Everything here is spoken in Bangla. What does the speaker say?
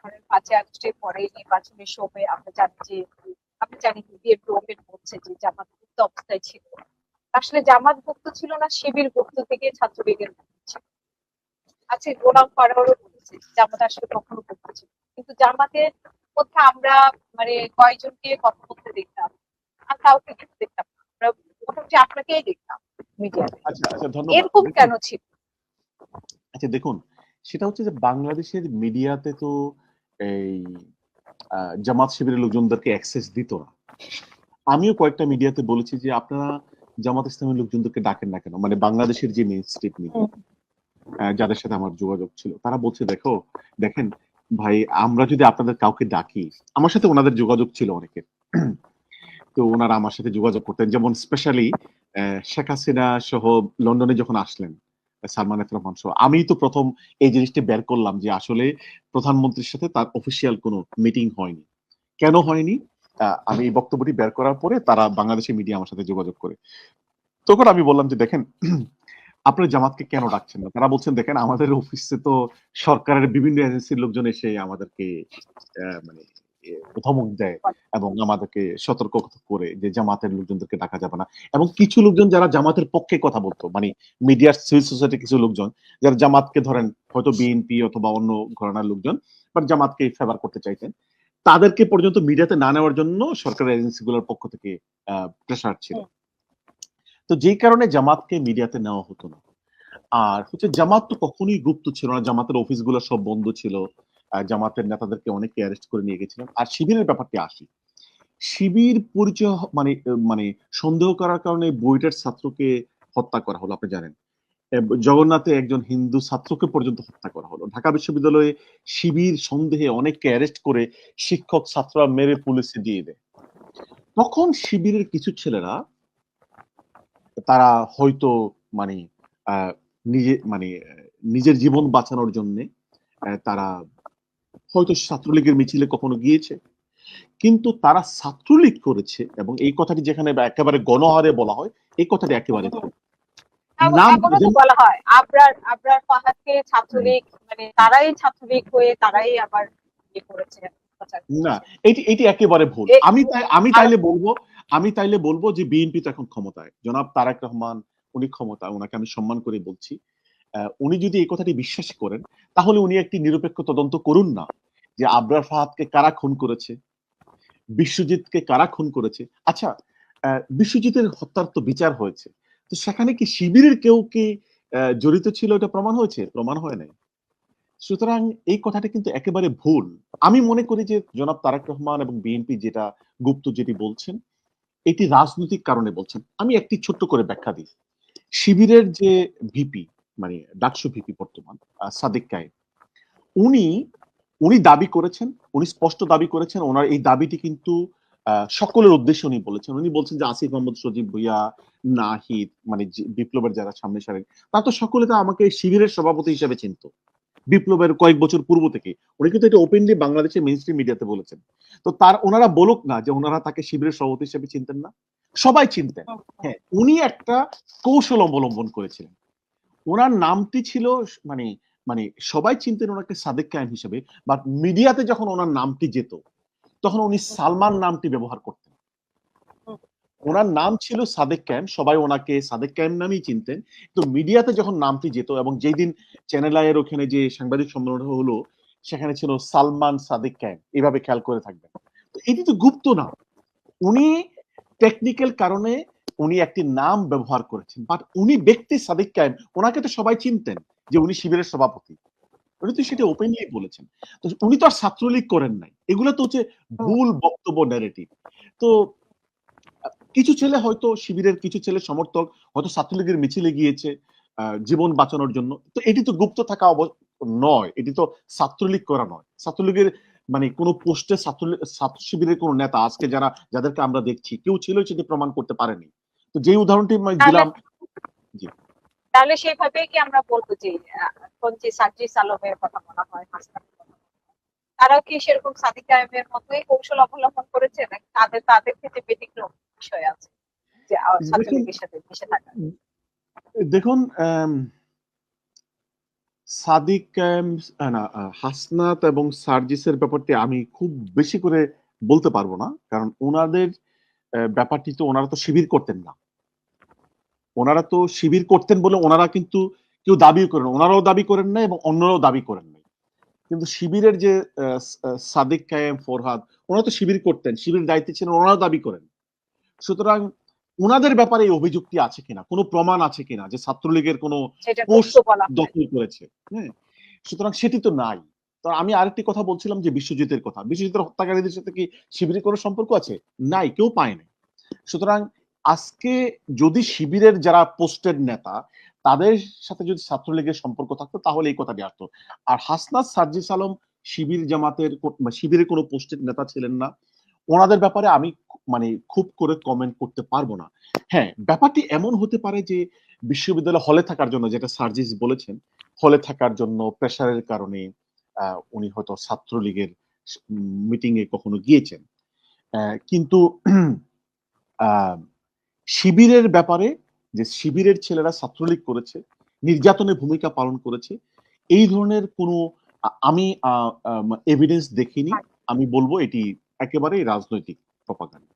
ধরেন 5ই আগস্টের পরে নির্বাচনের সময় আমরা জানি যে আপনি জানেন বিএনপি ওপেন করছে যে জামাত মুক্ত অবস্থায় ছিল। আসলে জামাত মুক্ত ছিল না, শিবির মুক্ত থেকে ছাত্রলীগের মুক্ত ছিল। আচ্ছা, গোলাম ফারহারও বলেছে জামাত আসলে কখনো মুক্ত ছিল না। কিন্তু জামাতের মধ্যে আমরা মানে কয়জনকে কথা বলতে দেখতাম, আর কাউকে কিন্তু দেখতাম না। আমরা মোটামুটি আপনাকেই দেখতাম মিডিয়াতে। আচ্ছা আচ্ছা, ধন্যবাদ। এরকম দেখুন, কেন ছিল? আচ্ছা দেখুন, সেটা হচ্ছে যে বাংলাদেশের মিডিয়াতে তো এই জামাত শিবিরের লোকজনদেরকে অ্যাক্সেস দিত না। আমিও কয়েকটা মিডিয়াতে বলেছি যে আপনারা জামাত ইসলামের লোকজনদেরকে ডাকেন না কেন, মানে বাংলাদেশের যে মেইন স্ট্রিম মিডিয়া যাদের সাথে আমার যোগাযোগ ছিল, তারা বলছে দেখেন ভাই, আমরা যদি আপনাদের কাউকে ডাকি, আমার সাথে ওনাদের যোগাযোগ ছিল অনেকের, তো ওনারা আমার সাথে যোগাযোগ করতেন, যেমন স্পেশালি শেখ হাসিনা সহ লন্ডনে যখন আসলেন, সালমান এফ রহমান সহ, আমি তো প্রথম এই জিনিসটি বের করলাম যে আসলে প্রধানমন্ত্রীর সাথে তার অফিসিয়াল কোনো মিটিং হয়নি। কেন হয়নি? আমি এই বক্তব্যটি বের করার পরে তারা বাংলাদেশের মিডিয়া আমার সাথে যোগাযোগ করে, তখন আমি বললাম যে দেখেন, আপনার জামাতকে কেন ডাকছেন না? তারা বলছেন দেখেন, আমাদের অফিসে তো সরকারের বিভিন্ন এজেন্সির লোকজন এসে আমাদেরকে মানে ধমক দেয় এবং আমাদেরকে সতর্ক করে যে জামাতের লোকজনদেরকে ডাকা যাবে না। এবং কিছু লোকজন যারা জামাতের পক্ষে কথা বলতো, মানে মিডিয়ার সিভিল সোসাইটির কিছু লোকজন যারা জামাতকে ধরেন হয়তো বিএনপি অথবা অন্য ঘরানার লোকজন, বাট জামাতকে ফেভার করতে চাইতেন, তাদেরকে পর্যন্ত মিডিয়াতে না নেওয়ার জন্য সরকারের এজেন্সিগুলোর পক্ষ থেকে প্রেসার ছিল। তো যেই কারণে জামাতকে মিডিয়াতে নেওয়া হতো না। আর হচ্ছে জামাত তো কখনোই গুপ্ত ছিল না, জামাতের অফিসগুলো সব বন্ধ ছিল, জামাতের নেতাদেরকে অনেকে অ্যারেস্ট করে নিয়ে গেছিলেন। আর শিবিরের ব্যাপারটি আসি, শিবির পরিচয় মানে মানে সন্দেহ করার কারণে বুয়েটের ছাত্রকে হত্যা করা হলো, আপনি জানেন। জগন্নাথে একজন হিন্দু ছাত্রকে পর্যন্ত হত্যা করা হলো। ঢাকা বিশ্ববিদ্যালয়ে শিবির সন্দেহে অনেককে অ্যারেস্ট করে শিক্ষক ছাত্ররা মেরে পুলিশে দিয়ে দেয়। তখন শিবিরের কিছু ছেলেরা, তারা হয়তো মানে নিজে মানে নিজের জীবন বাঁচানোর জন্য তারা হয়তো ছাত্রলীগের মিছিলে কখনো গিয়েছে, কিন্তু তারা ছাত্রলীগ করেছে এবং এই কথাটি যেখানে একেবারে গণহারে বলা হয়, এই কথাটি একেবারে ভুল। নাম এমনও তো বলা হয় আবরার আবরার ফাহাদকে ছাত্রলীগ, মানে তারাই ছাত্রলীগ হয়ে তারাই আবার ইয়ে করেছে, প্রচার না, করেছে। এটি একেবারে ভুল। এ আমি আর তাইলে বলবো যে বিএনপি তো এখন ক্ষমতায়, জনাব তারেক রহমান উনি ক্ষমতায়, ওনাকে আমি সম্মান করে বলছি। উনি যদি এই কথাটি বিশ্বাস করেন, তাহলে উনি একটি নিরপেক্ষ তদন্ত করুন না, যে আবরার ফাহাদকে কারা খুন করেছে, বিশ্বজিৎকে কারা খুন করেছে। আচ্ছা, বিশ্বজিতের হত্যার তো বিচার হয়েছে, তো সেখানে কি শিবিরের কেউ কি জড়িত ছিল, এটা প্রমাণ হয়েছে? প্রমাণ হয় নাই। সুতরাং এই কথাটা কিন্তু একেবারে ভুল। আমি মনে করি যে জনাব তারেক রহমান এবং বিএনপি যেটা গুপ্ত যেটি বলছেন, এটি রাজনৈতিক কারণে বলছেন। আমি একটি ছোট্ট করে ব্যাখ্যা দিই। শিবিরের যে ভিপি, মানে ডাকসু ভিপি বর্তমান, সাদিক কায়েম, উনি উনি দাবি করেছেন, উনি স্পষ্ট দাবি করেছেন, ওনার এই দাবিটি কিন্তু সকলের উদ্দেশ্যে উনি বলেছেন। উনি বলছেন যে আসিফ মোহাম্মদ সজীব ভুইয়া, নাহিদ, মানে বিপ্লবের যারা সামনে সারেন, তা তো সকলে তো আমাকে শিবিরের সভাপতি হিসেবে চিনত বিপ্লবের কয়েক বছর পূর্ব থেকে। উনি কিন্তু এটা ওপেনলি বাংলাদেশের মেইন স্ট্রিম মিডিয়াতে বলেছেন। তো ওনারা বলুক না যে ওনারা তাকে শিবিরের সভাপতি হিসেবে চিনতেন না, সবাই চিনতেন। হ্যাঁ, উনি একটা কৌশল অবলম্বন করেছিলেন। ওনার নামটি ছিল মানে মানে সবাই চিনতেন ওনাকে সাদেক কায়েম হিসেবে, বাট মিডিয়াতে যখন ওনার নামটি যেত, তখন উনি সালমান নামটি ব্যবহার করতেন। ওনার নাম ছিল সাদেক কায়েম, সবাই ওনাকে সাদেক কায়েম নামেই চিনতেন। তো মিডিয়াতে যখন নামটি যেত, এবং যেই দিন চ্যানেল আইয়ের ওখানে যে সাংবাদিক সম্মেলন হলো, সেখানে ছিল সালমান সাদেক কায়েম, এভাবে খেয়াল করে থাকবেন। তো এটি তো গুপ্ত না, উনি টেকনিক্যাল কারণে উনি একটি নাম ব্যবহার করেছেন, বাট উনি ব্যক্তি সাদিক কায়েম, ওনাকে তো সবাই চিনতেন যে উনি শিবিরের সভাপতি, উনি তো সেটা ওপেনলি বলেছেন। তো উনি তো আর ছাত্রলীগ করেন নাই। এগুলো তো হচ্ছে ভুল বক্তব্য, ন্যারেটিভ। তো কিছু ছেলে হয়তো শিবিরের, কিছু ছেলে সমর্থক হয়তো ছাত্রলীগের মিছিলে গিয়েছে জীবন বাঁচানোর জন্য, তো এটি তো গুপ্ত থাকা নয়, এটি তো ছাত্রলীগ করা নয়। ছাত্রলীগের মানে কোন পোস্টে ছাত্র শিবিরের কোন নেতা আজকে যাদেরকে আমরা দেখছি, কেউ ছিল সেটি প্রমাণ করতে পারেনি। তো যে উদাহরণটি দিলাম। জি, তাহলে সেইভাবেই কি আমরা বলবো যে এখন যে সার্জিস আলমের কথা বলা হয়, হাসনাতের কথা, তারাও কি সেরকম সাদিক কায়েমের মতোই কৌশল অবলম্বন করেছে, নাকি তাদের ক্ষেত্রে ব্যতিক্রম বিষয় আছে যে দেখুন ছাত্রলীগের সাথে মিশে থাকা? দেখুন সাদিক হাসনাত এবং সার্জিসের ব্যাপারটি আমি খুব বেশি করে বলতে পারবো না, কারণ ওনাদের ব্যাপারটি তো ওনারা তো শিবির করতেন না। ওনারা তো শিবির করতেন বলে ওনারা কিন্তু কেউ দাবি করেন, ওনারাও দাবি করেন না এবং অন্যরাও দাবি করেন না। কিন্তু শিবিরের যে সাদিক কায়েম ফরহাদ, ওনারা তো শিবির করতেন, শিবির দায়িত্বে ছিলেন, ওনারাও দাবি করেন। সুতরাং ওনাদের ব্যাপারে এই অভিযুক্তি আছে কিনা, কোনো প্রমাণ আছে কিনা যে ছাত্রলীগের কোনো যেটা পোস্ট তথ্য বলা হয়। দখল করেছে, হ্যাঁ, সুতরাং সেটি তো নাই। তো আমি আরেকটি কথা বলছিলাম যে বিশ্বজিতের কথা, বিশ্বজিতের হত্যাকারীদের সাথে কি শিবিরের কোনো সম্পর্ক আছে? নাই, কেউ পায় না। সুতরাং আজকে যদি শিবিরের যারা পোস্টেড নেতা তাদের সাথে যদি ছাত্রলীগের সম্পর্ক থাকতো তাহলে এই কথাটি আসতো। আর হাসনাত সার্জিস আলম শিবির জামাতের শিবিরের কোনো পোস্টেড নেতা ছিলেন না। ওনাদের ব্যাপারে আমি মানে খুব করে কমেন্ট করতে পারবো না। হ্যাঁ, ব্যাপারটি এমন হতে পারে যে বিশ্ববিদ্যালয় হলে থাকার জন্য, যেটা সার্জিস বলেছেন, হলে থাকার জন্য প্রেশারের কারণে উনি হয়তো ছাত্রলীগের মিটিং এ কখনো গিয়েছেন। কিন্তু শিবিরের ব্যাপারে, যে শিবিরের ছেলেরা ছাত্রলীগ করেছে, নির্যাতনের ভূমিকা পালন করেছে, এই ধরনের কোনো আমি এভিডেন্স দেখিনি। আমি বলবো এটি একেবারেই রাজনৈতিক প্রপাগান্ডা।